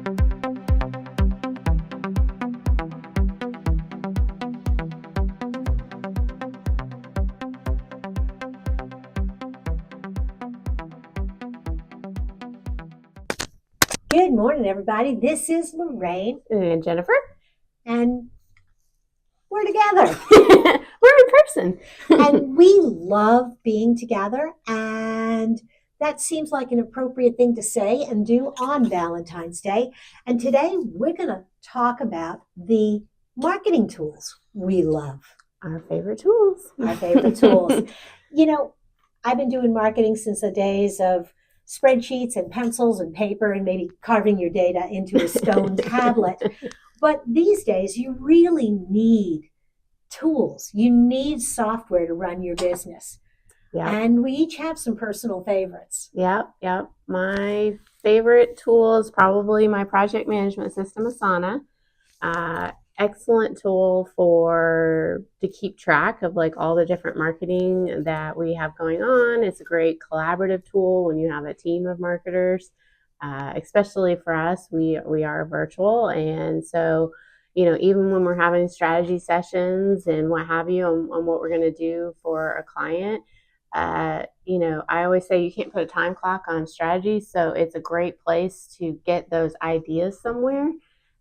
Good morning, everybody. This is Lorraine. And Jennifer. And we're together. We're in person. And we love being together. And that seems like an appropriate thing to say and do on Valentine's Day. And today we're going to talk about the marketing tools we love. Our favorite tools. Our favorite tools. You know, I've been doing marketing since the days of spreadsheets and pencils and paper and maybe carving your data into a stone tablet. But these days, you really need tools. You need software to run your business. Yeah. And we each have some personal favorites. Yep. My favorite tool is probably my project management system, Asana. Excellent tool to keep track of like all the different marketing that we have going on. It's a great collaborative tool when you have a team of marketers, especially for us, we are virtual. And so, even when we're having strategy sessions and what have you on what we're going to do for a client, I always say you can't put a time clock on strategy. So it's a great place to get those ideas somewhere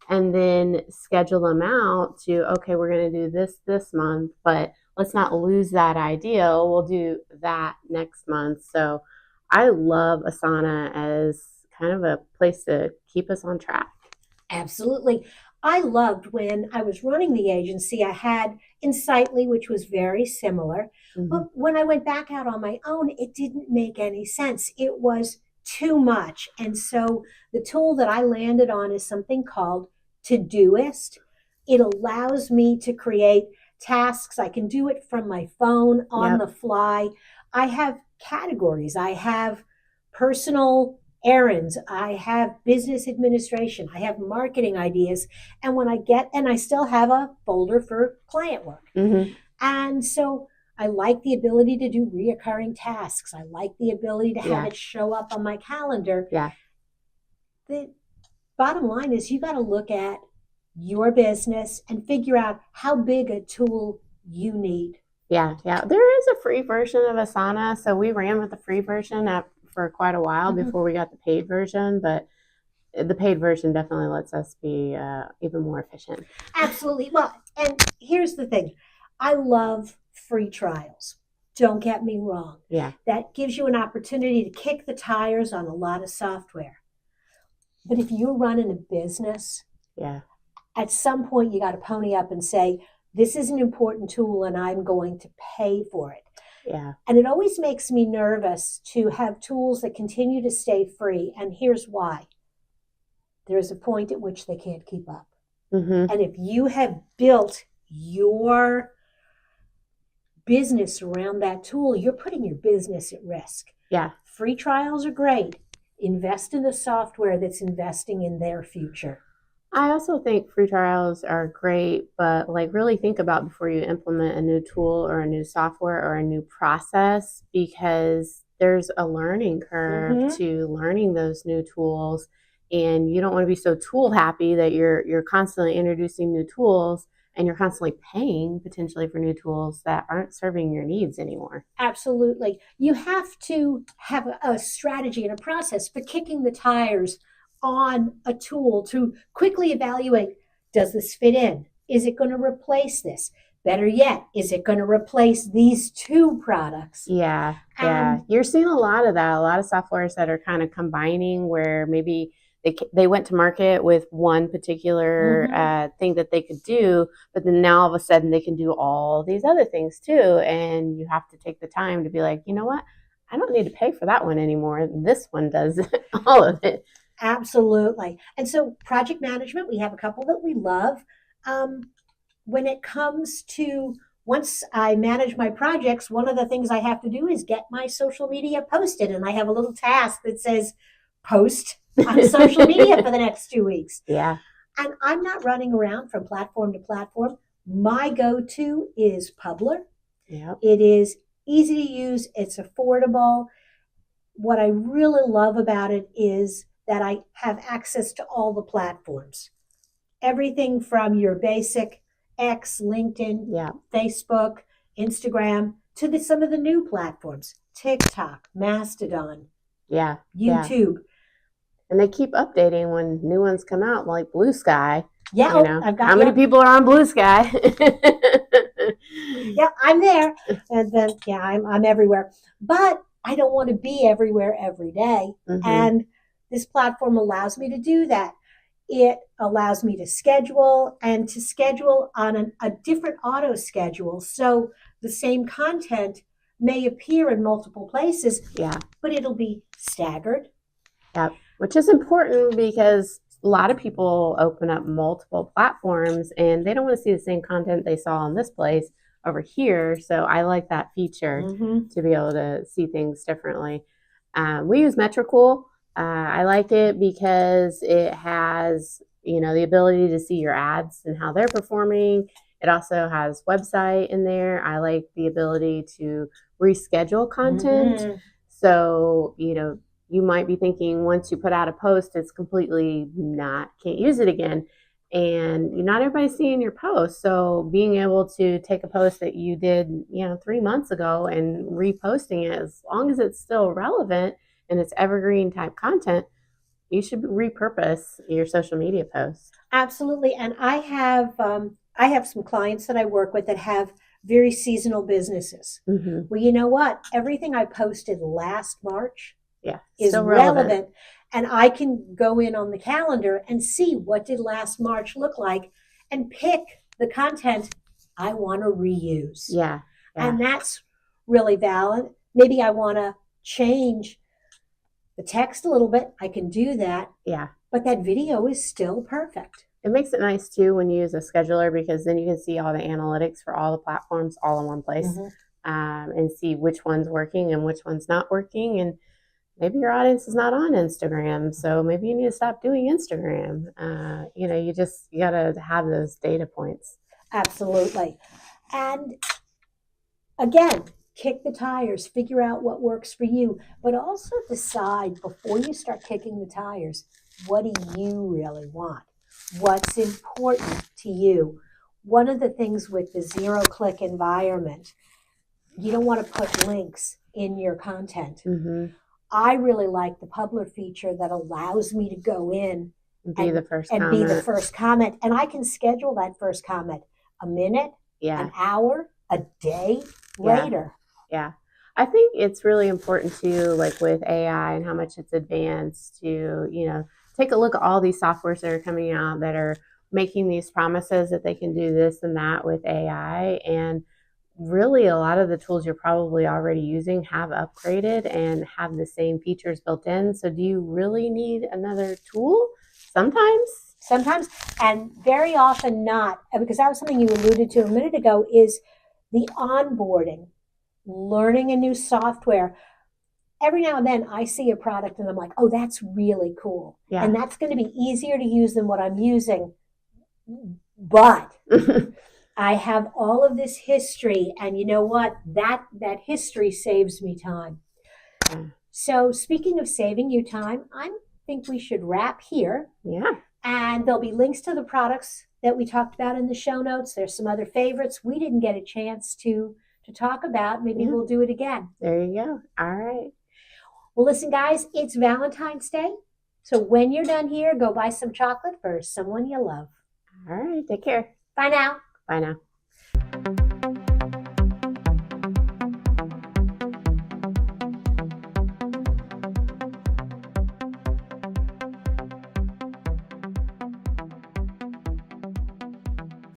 and then schedule them out to, okay, we're going to do this month, but let's not lose that idea. We'll do that next month. So I love Asana as kind of a place to keep us on track. Absolutely. I loved when I was running the agency, I had Insightly, which was very similar. Mm-hmm. But when I went back out on my own, it didn't make any sense. It was too much. And so the tool that I landed on is something called Todoist. It allows me to create tasks. I can do it from my phone on the fly. I have categories. I have personal errands. I have business administration. I have marketing ideas. And I still have a folder for client work. Mm-hmm. And so I like the ability to do reoccurring tasks. I like the ability to have it show up on my calendar. Yeah. The bottom line is you got to look at your business and figure out how big a tool you need. Yeah. There is a free version of Asana. So we ran with the free version for quite a while before we got the paid version, but the paid version definitely lets us be even more efficient. Absolutely. Well, and here's the thing. I love free trials. Don't get me wrong. Yeah. That gives you an opportunity to kick the tires on a lot of software. But if you're running a business, at some point you got to pony up and say, this is an important tool and I'm going to pay for it. Yeah. And it always makes me nervous to have tools that continue to stay free. And here's why. There is a point at which they can't keep up. Mm-hmm. And if you have built your business around that tool, you're putting your business at risk. Yeah. Free trials are great. Invest in the software that's investing in their future. I also think free trials are great, but really think about before you implement a new tool or a new software or a new process, because there's a learning curve to learning those new tools, and you don't want to be so tool happy that you're constantly introducing new tools and you're constantly paying potentially for new tools that aren't serving your needs anymore. Absolutely. You have to have a strategy and a process for kicking the tires on a tool to quickly evaluate, does this fit in? Is it going to replace this? Better yet, is it going to replace these two products? Yeah. You're seeing a lot of that, a lot of softwares that are kind of combining where maybe they went to market with one particular thing that they could do, but then now all of a sudden they can do all these other things too. And you have to take the time to be like, you know what? I don't need to pay for that one anymore. This one does all of it. Absolutely. And so project management, we have a couple that we love. When it comes to once I manage my projects, one of the things I have to do is get my social media posted. And I have a little task that says post on social media for the next 2 weeks. Yeah. And I'm not running around from platform to platform. My go-to is Publer. Yeah. It is easy to use. It's affordable. What I really love about it is that I have access to all the platforms. Everything from your basic X, LinkedIn, Yeah. Facebook, Instagram, to some of the new platforms, TikTok, Mastodon, Yeah. YouTube. And they keep updating when new ones come out, like Blue Sky. Yeah, How many people are on Blue Sky? Yeah, I'm there. And then, yeah, I'm everywhere. But I don't want to be everywhere every day. And this platform allows me to do that. It allows me to schedule and to schedule on a different auto schedule. So the same content may appear in multiple places, but it'll be staggered. Yeah, which is important because a lot of people open up multiple platforms and they don't want to see the same content they saw on this place over here. So I like that feature to be able to see things differently. We use Metricool. I like it because it has, the ability to see your ads and how they're performing. It also has website in there. I like the ability to reschedule content. So, you might be thinking once you put out a post, it's completely can't use it again. And not everybody's seeing your post. So being able to take a post that you did, 3 months ago and reposting it, as long as it's still relevant and it's evergreen type content, you should repurpose your social media posts. Absolutely. And I have some clients that I work with that have very seasonal businesses. Well, you know what? Everything I posted last March is relevant. And I can go in on the calendar and see what did last March look like and pick the content I want to reuse. Yeah. And that's really valid. Maybe I want to change the text a little bit. I can do that. Yeah. But that video is still perfect. It makes it nice too when you use a scheduler, because then you can see all the analytics for all the platforms all in one place, and see which one's working and which one's not working. And maybe your audience is not on Instagram, so maybe you need to stop doing Instagram. You got to have those data points. Absolutely. And again, kick the tires, figure out what works for you, but also decide before you start kicking the tires, what do you really want? What's important to you? One of the things with the zero-click environment, you don't want to put links in your content. I really like the Publer feature that allows me to go in and be the first comment. And I can schedule that first comment a minute, an hour, a day later. Yeah. I think it's really important too, like with AI and how much it's advanced, to, take a look at all these softwares that are coming out that are making these promises that they can do this and that with AI. And really a lot of the tools you're probably already using have upgraded and have the same features built in. So do you really need another tool? Sometimes, and very often not, because that was something you alluded to a minute ago, is the onboarding, learning a new software. Every now and then I see a product and I'm like, oh, that's really cool. Yeah. And that's going to be easier to use than what I'm using. But I have all of this history, and you know what? That history saves me time. So speaking of saving you time, I think we should wrap here. Yeah. And there'll be links to the products that we talked about in the show notes. There's some other favorites we didn't get a chance to talk about. Maybe we'll do it again. There you go. All right. Well, listen, guys, it's Valentine's Day. So when you're done here, go buy some chocolate for someone you love. All right. Take care. Bye now. Bye now.